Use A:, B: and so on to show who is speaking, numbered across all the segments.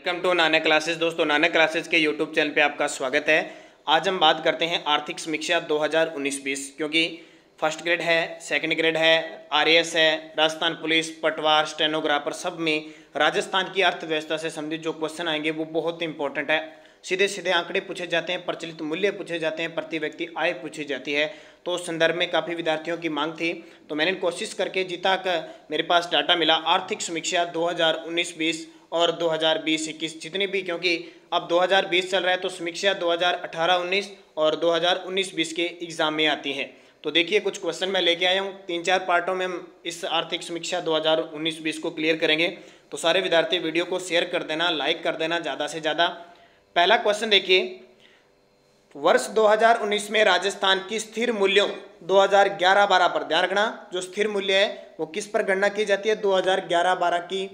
A: Welcome to Nanak classes. दोस्तों, Nanak classes के YouTube channel पे आपका स्वागत है। आज हम बात करते हैं आर्थिक समीक्षा 2019-20, क्योंकि फर्स्ट ग्रेड है, सेकंड ग्रेड है, आरएएस है, राजस्थान पुलिस, पटवार, स्टेनोग्राफर, सब में राजस्थान की अर्थव्यवस्था से संबंधित जो क्वेश्चन आएंगे वो बहुत इंपॉर्टेंट है। सीधे सीधे आंकड़े पूछे जाते हैं, प्रचलित मूल्य पूछे जाते हैं, प्रति व्यक्ति आय पूछी जाती है। तो उस संदर्भ में काफ़ी विद्यार्थियों की मांग थी, तो मैंने कोशिश करके जितना मेरे पास डाटा मिला आर्थिक समीक्षा 2019-20 और 2020-21 जितने भी, क्योंकि अब 2020 चल रहा है तो समीक्षा 2018-19 और 2019-20 के एग्जाम में आती हैं। तो देखिए, कुछ क्वेश्चन मैं लेके आया हूँ। 3-4 पार्टों में हम इस आर्थिक समीक्षा 2019-20 को क्लियर करेंगे। तो सारे विद्यार्थी वीडियो को शेयर कर देना, लाइक कर देना ज़्यादा से ज़्यादा। पहला क्वेश्चन देखिए, वर्ष 2019 में राजस्थान की स्थिर मूल्यों 2011-12 पर, ध्यान रखना, जो स्थिर मूल्य है वो किस पर गणना की जाती है? 2011-12 की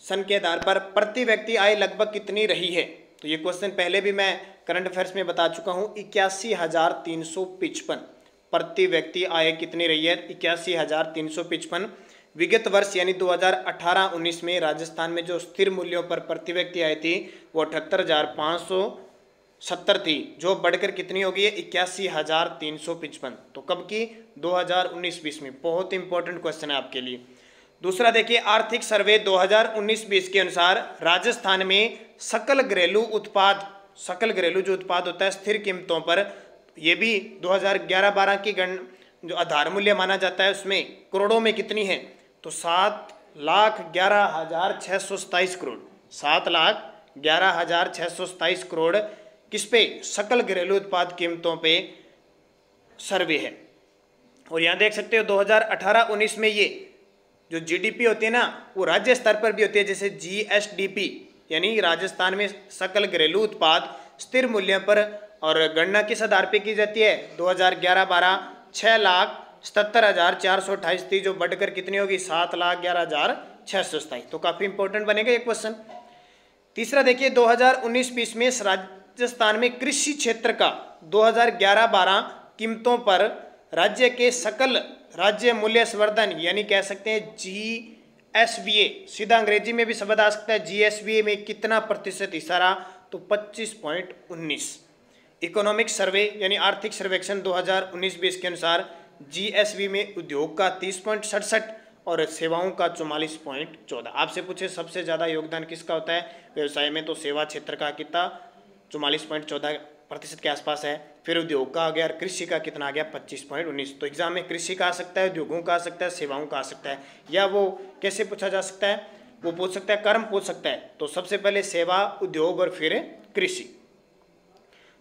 A: सन के आधार पर प्रति व्यक्ति आय लगभग कितनी रही है? तो ये क्वेश्चन पहले भी मैं करंट अफेयर्स में बता चुका हूँ। 81,355 प्रति व्यक्ति आय कितनी रही है? 81,355। विगत वर्ष यानी 2018-19 में राजस्थान में जो स्थिर मूल्यों पर प्रति व्यक्ति आय थी वो 78,570 थी, जो बढ़कर कितनी हो गई है? 81,355। तो कब की? 2019-20 में। बहुत इंपॉर्टेंट क्वेश्चन है आपके लिए। दूसरा देखिए, आर्थिक सर्वे 2019-20 के अनुसार राजस्थान में सकल घरेलू जो उत्पाद होता है स्थिर कीमतों पर, ये भी 2011-12 की जो आधार मूल्य माना जाता है उसमें करोड़ों में कितनी है? तो 7,11,627 करोड़। 7,11,627 करोड़ किस पे? सकल घरेलू उत्पाद कीमतों पे सर्वे है। और यहाँ देख सकते हो 2018-19 में ये जो जीडीपी होती है ना, वो राज्य स्तर पर भी होती है, जैसे जीएसडीपी, यानी राजस्थान में सकल घरेलू उत्पाद स्थिर मूल्य पर, और गणना किस आधार पे की जाती है? 2011-12 6,77,428 थी, जो बढ़कर कितनी होगी? 7,11,627। तो काफी इंपॉर्टेंट बनेगा ये क्वेश्चन। तीसरा देखिए, 2019-20 में राजस्थान में कृषि क्षेत्र का 2011-12 कीमतों पर राज्य के सकल राज्य मूल्य संवर्धन, यानी कह सकते हैं जीएसवीए, सीधा अंग्रेजी में भी शब्द आ सकता है, जीएसवीए में कितना प्रतिशत हिस्सा रहा? तो 25.19। इकोनॉमिक सर्वे यानी आर्थिक सर्वेक्षण 2019-20 के अनुसार जीएसवी में उद्योग का 30.67 और सेवाओं का 44.14। आपसे पूछे सबसे ज्यादा योगदान किसका होता है व्यवसाय में? तो सेवा क्षेत्र का कितना? 44.14% के आसपास है। फिर उद्योग का आ गया, कृषि का कितना आ गया? 25.19। तो एग्जाम में कृषि का आ सकता है, उद्योगों का आ सकता है, सेवाओं का आ सकता है, या वो कैसे पूछा जा सकता है? वो पूछ सकता है, कर्म पूछ सकता है। तो सबसे पहले सेवा, उद्योग और फिर कृषि।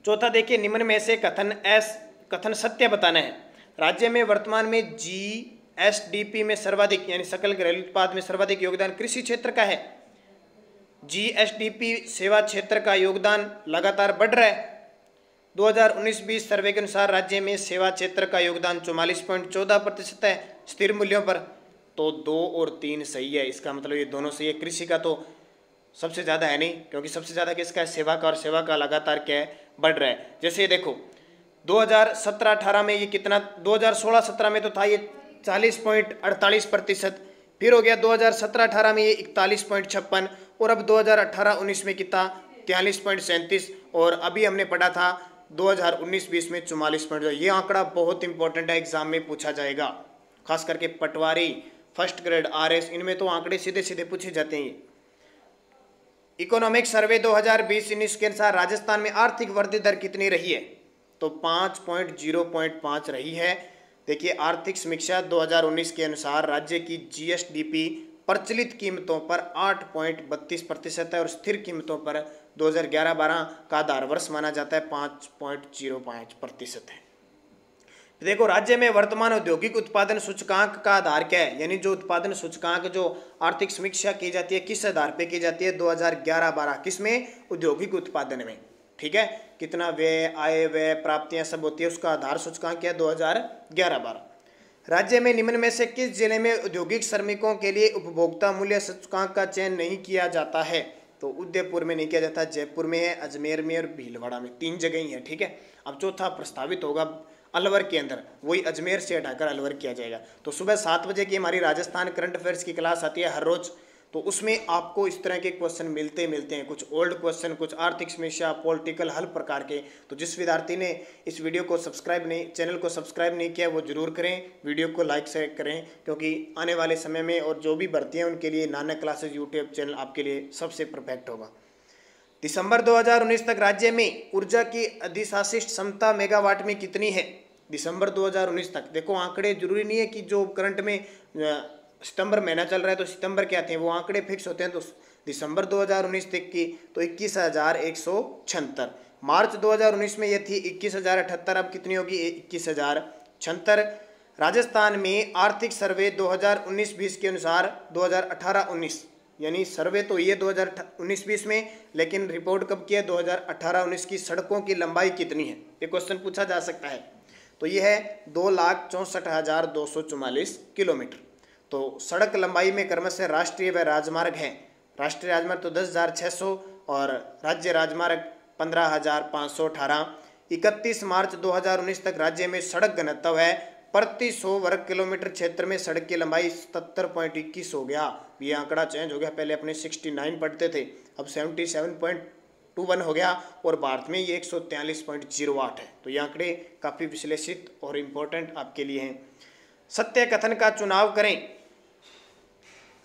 A: चौथा देखिए, निम्न में से कथन सत्य बताना है। राज्य में वर्तमान में जीएसडीपी में सर्वाधिक, यानी सकल घरेलू उत्पाद में सर्वाधिक योगदान कृषि क्षेत्र का है। जीएसडीपी सेवा क्षेत्र का योगदान लगातार बढ़ रहा है। 2019-20 सर्वे के अनुसार राज्य में सेवा क्षेत्र का योगदान 44.14% है स्थिर मूल्यों पर। तो 2 और 3 सही है, इसका मतलब ये दोनों सही है। कृषि का तो सबसे ज़्यादा है नहीं, क्योंकि सबसे ज़्यादा किसका है? सेवा का, और सेवा का लगातार क्या है? बढ़ रहा है। जैसे ये देखो 2017-18 में ये कितना? 2016-17 में तो था ये 40.48%, फिर हो गया 2017-18 में ये 41.56, और अब 2018-19 में कितना? 43.37, और अभी हमने पढ़ा था 2019-20 में 44.2। ये आंकड़ा बहुत इंपॉर्टेंट है, एग्जाम में पूछा जाएगा, खास करके पटवारी, फर्स्ट ग्रेड, आरएस, इनमें तो आंकड़े सीधे सीधे पूछे जाते हैं। इकोनॉमिक सर्वे 2020-19 के अनुसार राजस्थान में आर्थिक वृद्धि दर कितनी रही है? तो 5.0.5 रही है। देखिए, आर्थिक समीक्षा 2019 के अनुसार राज्य की जीएसडीपी प्रचलित कीमतों पर 8.32% है, और स्थिर कीमतों पर 2011-12 का आधार वर्ष माना जाता है 5.05% है। देखो, राज्य में वर्तमान औद्योगिक उत्पादन सूचकांक का आधार क्या है? यानी जो उत्पादन सूचकांक जो आर्थिक समीक्षा की जाती है किस आधार पे की जाती है? 2011-12 किसमें? औद्योगिक उत्पादन में। ठीक है, कितना व्यय, आय, व्यय, प्राप्तियां सब होती है, उसका आधार सूचकांक क्या है? 2011-12। राज्य में निम्न में से किस जिले में औद्योगिक श्रमिकों के लिए उपभोक्ता मूल्य सूचकांक का चयन नहीं किया जाता है? तो उदयपुर में नहीं किया जाता, जयपुर में है, अजमेर में और भीलवाड़ा में, 3 जगह ही है। ठीक है, अब चौथा प्रस्तावित होगा अलवर के अंदर, वही अजमेर से हटाकर अलवर किया जाएगा। तो सुबह 7 बजे की हमारी राजस्थान करंट अफेयर्स की क्लास आती है हर रोज, तो तो उसमें आपको इस तरह के क्वेश्चन मिलते हैं, कुछ ओल्ड क्वेश्चन, कुछ आर्थिक समस्या, पॉलिटिकल, हर प्रकार के। तो जिस विद्यार्थी ने इस वीडियो को चैनल को सब्सक्राइब नहीं किया वो जरूर करें, वीडियो को लाइक शेयर करें, क्योंकि आने वाले समय में और जो भी भर्ती हैं उनके लिए नानक क्लासेज यूट्यूब चैनल आपके लिए सबसे परफेक्ट होगा। दिसंबर 2019 तक राज्य में ऊर्जा की अधिशासित क्षमता मेगावाट में कितनी है? दिसंबर 2019 तक। देखो आंकड़े जरूरी नहीं है कि जो करंट में सितंबर महीना चल रहा है तो सितंबर के आते हैं, वो आंकड़े फिक्स होते हैं। तो दिसंबर 2019 तक की तो 21,176। मार्च 2019 में ये थी 21,078, अब कितनी होगी? 21,076। राजस्थान में आर्थिक सर्वे 2019-20 के अनुसार 2018-19, यानी सर्वे तो ये 2019-20 में, लेकिन रिपोर्ट कब की है? 2018-19 की। सड़कों की लंबाई कितनी है? ये क्वेश्चन पूछा जा सकता है। तो ये है 2,64,244 किलोमीटर। तो सड़क लंबाई में क्रमशः राष्ट्रीय व राजमार्ग हैं। राष्ट्रीय राजमार्ग तो 10,600 और राज्य राजमार्ग 15,518। 31 मार्च 2019 तक राज्य में सड़क घनत्व है प्रति 100 वर्ग किलोमीटर क्षेत्र में सड़क की लंबाई 77.21 हो गया। ये आंकड़ा चेंज हो गया, पहले अपने 69 पढ़ते थे, अब 77.21 हो गया, और भारत में ये 143.08 है। तो ये आंकड़े काफ़ी विश्लेषित और इम्पोर्टेंट आपके लिए हैं। सत्य कथन का चुनाव करें।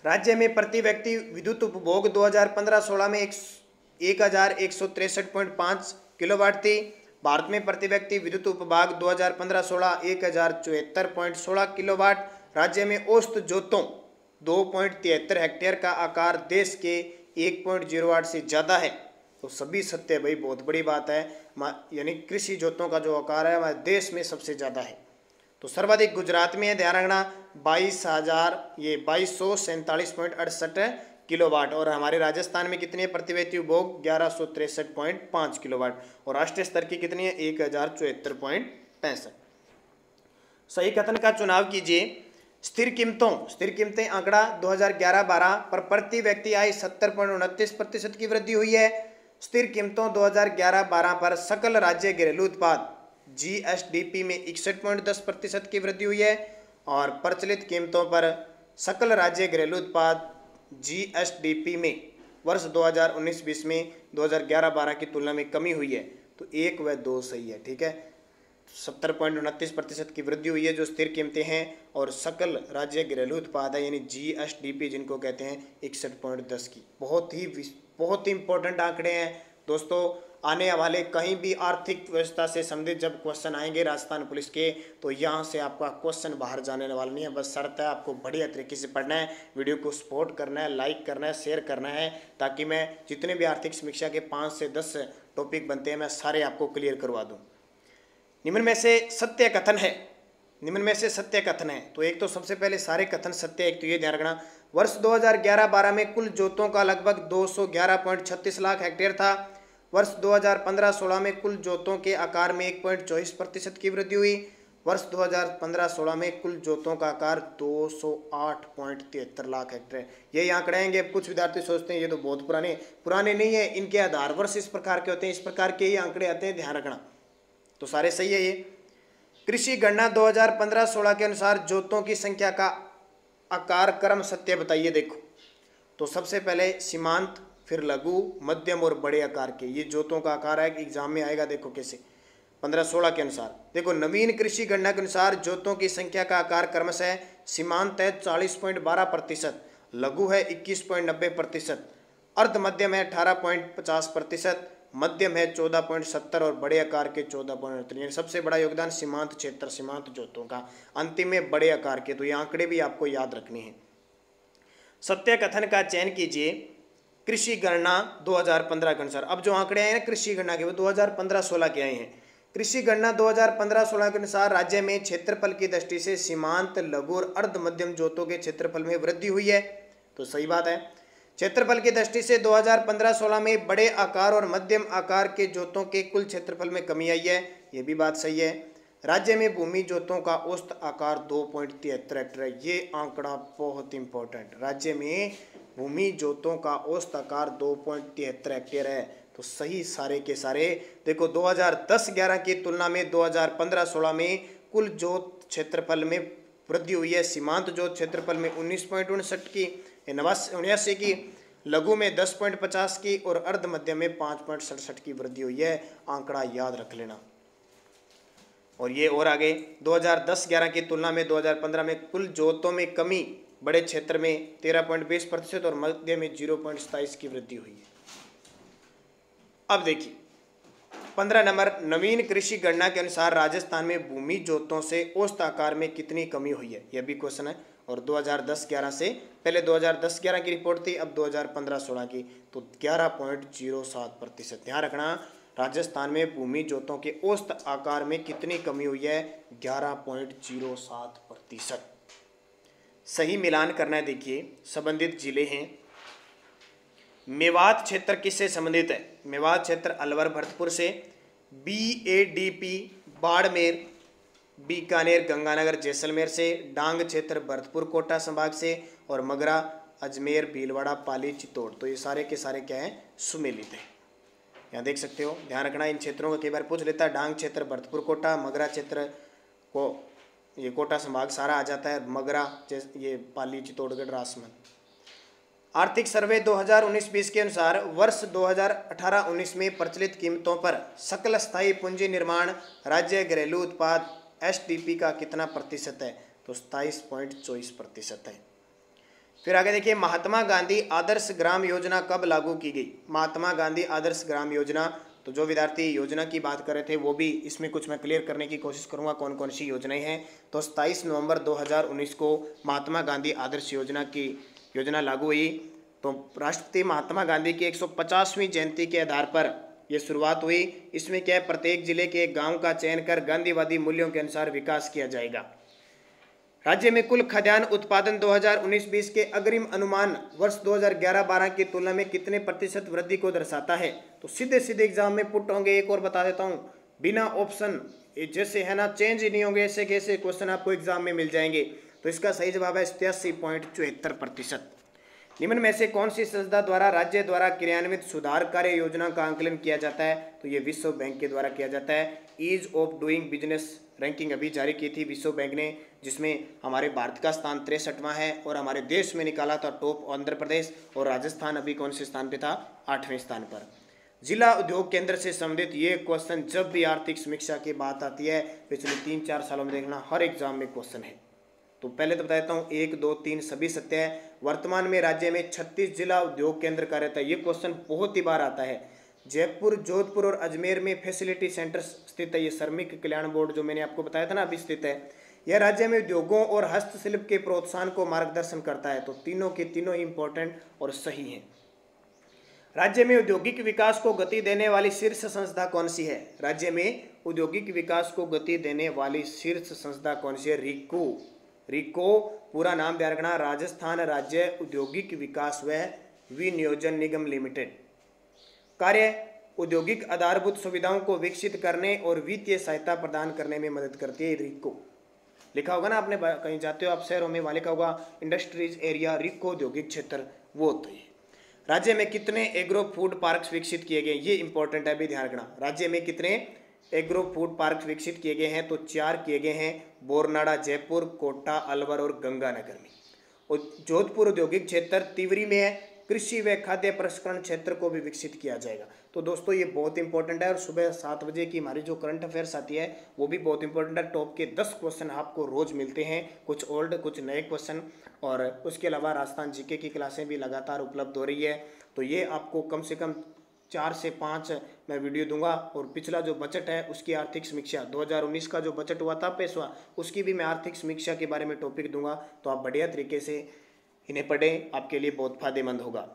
A: राज्य में प्रति व्यक्ति विद्युत उपभोग 2015-16 में 1,163.5 किलोवाट थी। भारत में प्रति व्यक्ति विद्युत उपभोग 2015-16 1,074.16 किलोवाट। राज्य में औसत जोतों 2.73 हेक्टेयर का आकार देश के 1.08 से ज़्यादा है। तो सभी सत्य भाई, बहुत बड़ी बात है, यानी कृषि जोतों का जो आकार है हमारे देश में सबसे ज़्यादा है। तो सर्वाधिक गुजरात में है, ध्यान रखना, 22,247.68 किलोवाट। और हमारे राजस्थान में कितनी है प्रति व्यक्ति उपभोग? 1,163.5 किलोवाट। और राष्ट्रीय स्तर की कितनी है? 1,074.65। सही कथन का चुनाव कीजिए। स्थिर कीमतें आंकड़ा 2011-12 पर प्रति व्यक्ति आय 70.29% की वृद्धि हुई है। स्थिर कीमतों 2011-12 पर सकल राज्य घरेलू उत्पाद GSDP में 61.10% की वृद्धि हुई है। और प्रचलित कीमतों पर सकल राज्य घरेलू उत्पाद GSDP में वर्ष 2019-20 में 2011-12 की तुलना में कमी हुई है। तो 1 व 2 सही है, ठीक है। 70.29% की वृद्धि हुई है जो स्थिर कीमतें हैं, और सकल राज्य घरेलू उत्पाद है यानी GSDP जिनको कहते हैं 61.10 की। बहुत ही इंपॉर्टेंट आंकड़े हैं दोस्तों। आने वाले कहीं भी आर्थिक व्यवस्था से संबंधित जब क्वेश्चन आएंगे राजस्थान पुलिस के, तो यहाँ से आपका क्वेश्चन बाहर जाने वाला नहीं है। बस शर्त है आपको बढ़िया तरीके से पढ़ना है, वीडियो को सपोर्ट करना है, लाइक करना है, शेयर करना है, ताकि मैं जितने भी आर्थिक समीक्षा के 5 से 10 टॉपिक बनते हैं मैं सारे आपको क्लियर करवा दूँ। निम्न में से सत्य कथन है। तो एक तो सबसे पहले सारे कथन सत्य, एक तो ये ध्यान रखना, वर्ष 2011-12 में कुल जोतों का लगभग 211.36 लाख हेक्टेयर था। वर्ष 2015-16 में कुल जोतों के आकार में 1.24% की वृद्धि हुई। वर्ष 2015-16 में कुल जोतों का आकार 208.73 लाख हेक्टेयर। यही आंकड़े आएंगे। अब कुछ विद्यार्थी सोचते हैं ये तो बहुत पुराने नहीं है, इनके आधार वर्ष इस प्रकार के होते हैं, इस प्रकार के ही आंकड़े आते हैं, ध्यान रखना। तो सारे सही है ये। कृषि गणना 2015-16 के अनुसार जोतों की संख्या का आकार क्रम सत्य बताइए। देखो तो सबसे पहले सीमांत, फिर लघु, मध्यम और बड़े आकार के, ये जोतों का आकार है। एग्जाम में आएगा, देखो कैसे। 15-16 के अनुसार देखो, नवीन कृषि गणना के अनुसार जोतों की संख्या का आकार क्रमशः सीमांत है 40.12%, लघु है 21.90%, अर्ध मध्यम है 18.50%, मध्यम है 14.70 और बड़े आकार के 14.68। सबसे बड़ा योगदान सीमांत क्षेत्र, सीमांत जोतों का। अंतिम में बड़े आकार के। तो ये आंकड़े भी आपको याद रखने हैं। सत्य कथन का चयन कीजिए। कृषि गणना 2015 के अनुसार, अब जो आंकड़े आए हैं कृषि गणना के वो 2015-16 के आए हैं। कृषि गणना 2015-16 के अनुसार राज्य में क्षेत्रफल की दृष्टि से सीमांत, लघु और अर्ध मध्यम जोतों के क्षेत्रफल में वृद्धि हुई है। तो सही बात है। क्षेत्रफल की दृष्टि से 2015-16 में बड़े आकार और मध्यम आकार के जोतों के कुल क्षेत्रफल में कमी आई है, ये भी बात सही है। राज्य में भूमि जोतों का औसत आकार 2.73 हेक्टेयर है, ये आंकड़ा बहुत इंपॉर्टेंट। राज्य में भूमि जोतों का औसत आकार 2.73 हेक्टेयर है। तो सही सारे के सारे। देखो 2010-11 की तुलना में 2015-16 में कुल जोत क्षेत्रफल में वृद्धि हुई है। सीमांत जोत क्षेत्रफल में 19.59 की, 79 की, लघु में 10.50 की और अर्ध मध्यम में 5.67 की वृद्धि हुई है। आंकड़ा याद रख लेना। और ये और आगे 2010-11 की तुलना में 2015 में कुल जोतों में कमी बड़े क्षेत्र में 13.20% और मध्य में 0.27 की वृद्धि हुई है। अब देखिए 15 नंबर, नवीन कृषि गणना के अनुसार राजस्थान में भूमि जोतों से औसत आकार में कितनी कमी हुई है, यह भी क्वेश्चन है। और 2010-11 से, पहले 2010-11 की रिपोर्ट थी, अब 2015-16 की, तो 11.07%। ध्यान रखना, राजस्थान में भूमि जोतों के औसत आकार में कितनी कमी हुई है, 11.07%। सही मिलान करना है। देखिए संबंधित जिले हैं। मेवात क्षेत्र किससे संबंधित है? मेवात क्षेत्र अलवर भरतपुर से, BADP बाड़मेर, बीकानेर गंगानगर जैसलमेर से, डांग क्षेत्र भरतपुर कोटा संभाग से, और मगरा अजमेर भीलवाड़ा पाली चित्तौड़। तो ये सारे के सारे क्या हैं, सुमेलित हैं। यहाँ देख सकते हो, ध्यान रखना, इन क्षेत्रों को कई बार पूछ लेता है। डांग क्षेत्र भरतपुर कोटा, मगरा क्षेत्र को ये कोटा संभाग सारा आ जाता है, मगरा ये पाली चित्तौड़गढ़ राजसमंद। आर्थिक सर्वे 2019-20 के अनुसार वर्ष 2018-19 में प्रचलित कीमतों पर सकल स्थायी पूंजी निर्माण राज्य घरेलू उत्पाद SDP का कितना प्रतिशत है? तो 27.24% है। फिर आगे देखिए, महात्मा गांधी आदर्श ग्राम योजना कब लागू की गई? महात्मा गांधी आदर्श ग्राम योजना, तो जो विद्यार्थी योजना की बात कर रहे थे वो भी इसमें कुछ मैं क्लियर करने की कोशिश करूंगा कौन कौन सी योजनाएं हैं। तो 27 नवंबर 2019 को महात्मा गांधी आदर्श योजना की योजना लागू हुई। तो राष्ट्रपति महात्मा गांधी की 150वीं जयंती के आधार पर यह शुरुआत हुई। इसमें क्या है, प्रत्येक जिले के एक गांव का चयन कर गांधीवादी मूल्यों के अनुसार विकास किया जाएगा। राज्य में कुल खाद्यान्न उत्पादन 2019-20 के अग्रिम अनुमान वर्ष 2011-12 की तुलना में कितने प्रतिशत वृद्धि को दर्शाता है? तो सीधे सीधे एग्जाम में पुट होंगे। एक और बता देता हूं, बिना ऑप्शन जैसे है ना, चेंज ही नहीं होंगे, ऐसे कैसे क्वेश्चन आपको एग्जाम में मिल जाएंगे। तो इसका सही जवाब है 87.74%। निम्न में से कौन सी संस्था द्वारा राज्य द्वारा क्रियान्वित सुधार कार्य योजना का आंकलन किया जाता है? तो ये विश्व बैंक के द्वारा किया जाता है। Ease of doing business ranking अभी जारी की थी विश्व बैंक ने, जिसमें हमारे भारत का स्थान 63वां है और हमारे देश में निकाला था टॉप आंध्र प्रदेश, और राजस्थान अभी कौन से स्थान पे था? 8वें स्थान पर। जिला उद्योग केंद्र से संबंधित ये क्वेश्चन जब भी आर्थिक समीक्षा की बात आती है पिछले 3-4 सालों में देखना, हर एग्जाम में क्वेश्चन है। तो पहले तो बता देता हूँ, 1, 2, 3 सभी सत्य है। वर्तमान में राज्य में 36 जिला उद्योग केंद्र कार्यरत है। ये क्वेश्चन बहुत ही बार आता है। जयपुर, जोधपुर और अजमेर में फैसिलिटी सेंटर स्थित है। ये श्रमिक कल्याण बोर्ड जो मैंने आपको बताया था ना, अभी स्थित है। यह राज्य में उद्योगों और हस्तशिल्प के प्रोत्साहन को मार्गदर्शन करता है। तो तीनों के तीनों इंपॉर्टेंट और सही हैं। राज्य में औद्योगिक विकास को गति देने वाली शीर्ष संस्था कौन सी है? राज्य में औद्योगिक विकास को गति देने वाली शीर्ष संस्था कौन सी है? रिको। रिको पूरा नाम ध्यान रखना, राजस्थान राज्य औद्योगिक विकास व विनियोजन निगम लिमिटेड। कार्य औद्योगिक आधारभूत सुविधाओं को विकसित करने और वित्तीय सहायता प्रदान करने में मदद करती है। रिको लिखा होगा ना आपने, कहीं जाते हो आप शहरों में, वहां लिखा होगा इंडस्ट्रीज एरिया, रिको औद्योगिक क्षेत्र, वो तो ये। राज्य में कितने एग्रो फूड पार्क्स विकसित किए गए? ये इंपॉर्टेंट है, अभी ध्यान रखना। राज्य में कितने एग्रो फूड पार्क विकसित किए गए हैं? तो 4 किए गए हैं, बोरनाड़ा, जयपुर, कोटा, अलवर और गंगानगर में। और जोधपुर औद्योगिक क्षेत्र तिवरी में है। कृषि व खाद्य प्रसंस्करण क्षेत्र को भी विकसित किया जाएगा। तो दोस्तों ये बहुत इंपॉर्टेंट है। और सुबह 7 बजे की हमारी जो करंट अफेयर्स आती है वो भी बहुत इंपॉर्टेंट है। टॉप के 10 क्वेश्चन आपको रोज मिलते हैं, कुछ ओल्ड कुछ नए क्वेश्चन, और उसके अलावा राजस्थान जीके की क्लासें भी लगातार उपलब्ध हो रही है। तो ये आपको कम से कम 4 से 5 मैं वीडियो दूंगा। और पिछला जो बजट है उसकी आर्थिक समीक्षा, 2019 का जो बजट हुआ था पेश हुआ, उसकी भी मैं आर्थिक समीक्षा के बारे में टॉपिक दूंगा। तो आप बढ़िया तरीके से इन्हें पढ़ें, आपके लिए बहुत फायदेमंद होगा।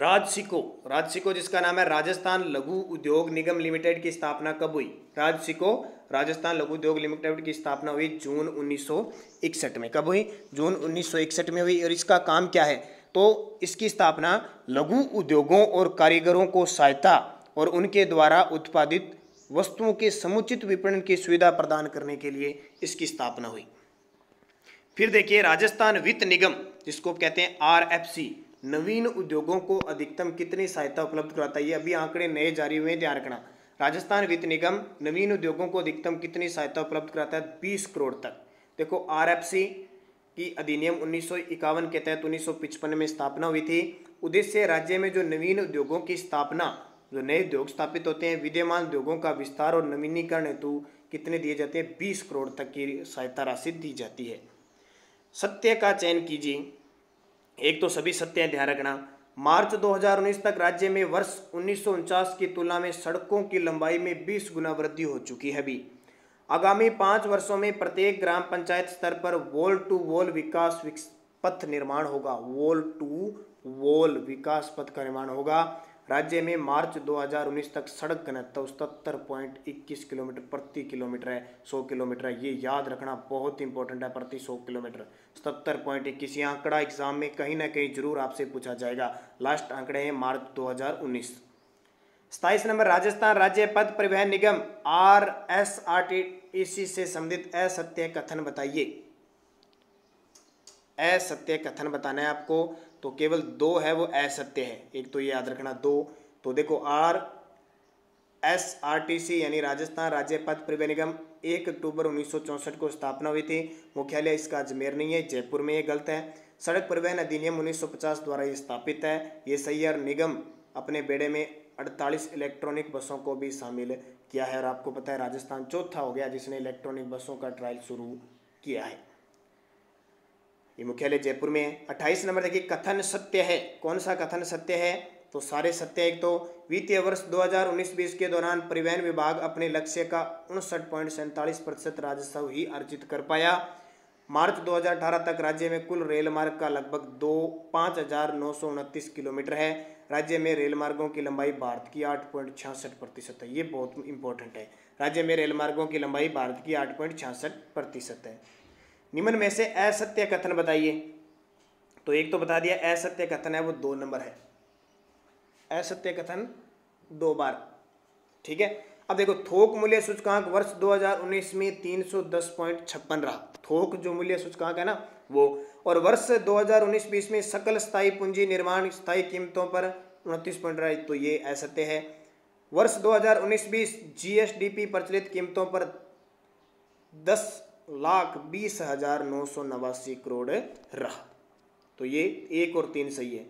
A: राजसिको, राजसिको जिसका नाम है राजस्थान लघु उद्योग निगम लिमिटेड की स्थापना कब हुई? राजसिको राजस्थान लघु उद्योग लिमिटेड की स्थापना हुई जून 1961 में। कब हुई? जून 1961 में हुई। और इसका काम क्या है? तो इसकी स्थापना लघु उद्योगों और कारीगरों को सहायता और उनके द्वारा उत्पादित वस्तुओं के समुचित विपणन की सुविधा प्रदान करने के लिए इसकी स्थापना हुई। फिर देखिए, राजस्थान वित्त निगम जिसको कहते हैं RFC, नवीन उद्योगों को अधिकतम कितनी सहायता उपलब्ध कराता है? ये अभी आंकड़े नए जारी हुए हैं, ध्यान रखना। राजस्थान वित्त निगम नवीन उद्योगों को अधिकतम कितनी सहायता उपलब्ध कराता है? 20 करोड़ तक। देखो RFC की अधिनियम 1951 के तहत 1955 में स्थापना हुई थी। उद्देश्य राज्य में जो नवीन उद्योगों की स्थापना, जो नए उद्योग स्थापित होते हैं, विद्यमान उद्योगों का विस्तार और नवीनीकरण हेतु कितने दिए जाते हैं? 20 करोड़ तक की सहायता राशि दी जाती है। सत्य का चयन कीजिए। एक तो सभी सत्य ध्यान रखना। मार्च 2019 तक राज्य में वर्ष 1949 की तुलना में सड़कों की लंबाई में 20 गुना वृद्धि हो चुकी है। अभी आगामी 5 वर्षों में प्रत्येक ग्राम पंचायत स्तर पर वॉल टू वॉल विकास पथ निर्माण होगा। वॉल टू वॉल विकास पथ का निर्माण होगा। राज्य में मार्च 2019 तक सड़क घनत्व 77.21 किलोमीटर प्रति किलोमीटर है। 100 किलोमीटर है, ये याद रखना बहुत इंपॉर्टेंट है। प्रति 100 किलोमीटर 77.21। ये आंकड़ा एग्जाम में कहीं ना कहीं जरूर आपसे पूछा जाएगा। लास्ट आंकड़े हैं मार्च 2019। 27 नंबर, राजस्थान राज्य पथ परिवहन निगम RSRTC से संबंधित असत्य कथन बताइए। असत्य कथन बताना है आपको, तो केवल 2 है वो असत्य है। एक तो ये याद रखना 2। तो देखो RSRTC यानी राजस्थान राज्य पथ परिवहन निगम 1 अक्टूबर 1964 को स्थापना हुई थी। मुख्यालय इसका अजमेर नहीं है, जयपुर में। ये गलत है। सड़क परिवहन अधिनियम 1950 द्वारा ये स्थापित है। ये सही है। निगम अपने बेड़े में 48 इलेक्ट्रॉनिक बसों को भी शामिल किया है। और आपको पता है राजस्थान चौथा हो गया जिसने इलेक्ट्रॉनिक बसों का ट्रायल शुरू किया है। ये मुख्यालय जयपुर में है। 28 नंबर देखिए, कथन सत्य है। कौन सा कथन सत्य है? तो सारे सत्य। एक तो वित्तीय वर्ष 2019-20 के दौरान परिवहन विभाग अपने लक्ष्य का 59.47% राजस्व ही अर्जित कर पाया। मार्च 2018 तक राज्य में कुल रेल मार्ग का लगभग 5,929 किलोमीटर है। राज्य में रेल मार्गों की लंबाई भारत की 8.66% है। ये बहुत इंपॉर्टेंट है। राज्य में रेल मार्गों की लंबाई भारत की 8.66% है। निम्न में से असत्य कथन बताइए। तो एक तो बता दिया असत्य कथन है वो 2 नंबर है। असत्य कथन 2 बार, ठीक है। अब देखो, थोक मूल्य सूचकांक वर्ष 2019 में 310.56 रहा। थोक जो मूल्य सूचकांक है ना वो। और वर्ष 2019-20 में सकल स्थायी पूंजी निर्माण स्थायी कीमतों पर 29 पॉइंट रहा। तो ये असत्य है। वर्ष 2019-20 GSDP प्रचलित कीमतों पर 10,20,989 करोड़ रहा। तो ये 1 और 3 सही है।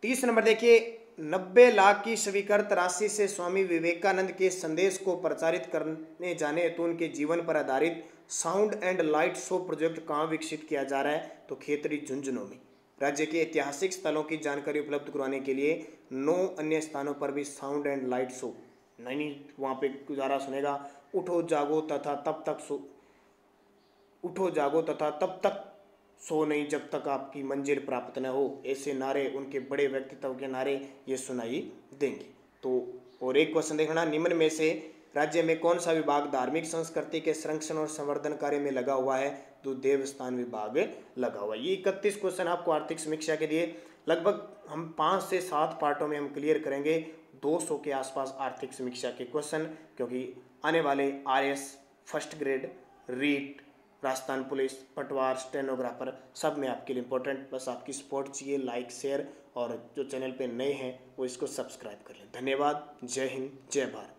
A: 30 नंबर देखिए, 90 लाख की स्वीकृत राशि से स्वामी विवेकानंद के संदेश को प्रचारित करने जाने हेतु उनके जीवन पर आधारित sound and light show project कहाँ विकसित किया जा रहा है? तो खेतड़ी झुंझुनू में। राज्य के ऐतिहासिक स्थलों की जानकारी उपलब्ध करवाने के लिए 9 अन्य स्थानों पर भी साउंड एंड लाइट शो, नहीं वहाँ पे गुजारा सुनेगा, उठो जागो तथा तब तक सो नहीं जब तक आपकी मंजिल प्राप्त न हो। ऐसे नारे, उनके बड़े व्यक्तित्व के नारे ये सुनाई देंगे। तो और एक क्वेश्चन देखना, निम्न में से राज्य में कौन सा विभाग धार्मिक संस्कृति के संरक्षण और संवर्धन कार्य में लगा हुआ है? तो देवस्थान विभाग लगा हुआ है। ये 31 क्वेश्चन आपको आर्थिक समीक्षा के दिए। लगभग हम 5 से 7 पार्टों में हम क्लियर करेंगे 200 के आसपास आर्थिक समीक्षा के क्वेश्चन, क्योंकि आने वाले RS first grade, REET, Rajasthan police, पटवार, स्टेनोग्राफर सब में आपके लिए इंपॉर्टेंट। बस आपकी सपोर्ट चाहिए, लाइक, शेयर, और जो चैनल पे नए हैं वो इसको सब्सक्राइब कर लें। धन्यवाद। जय हिंद, जय भारत।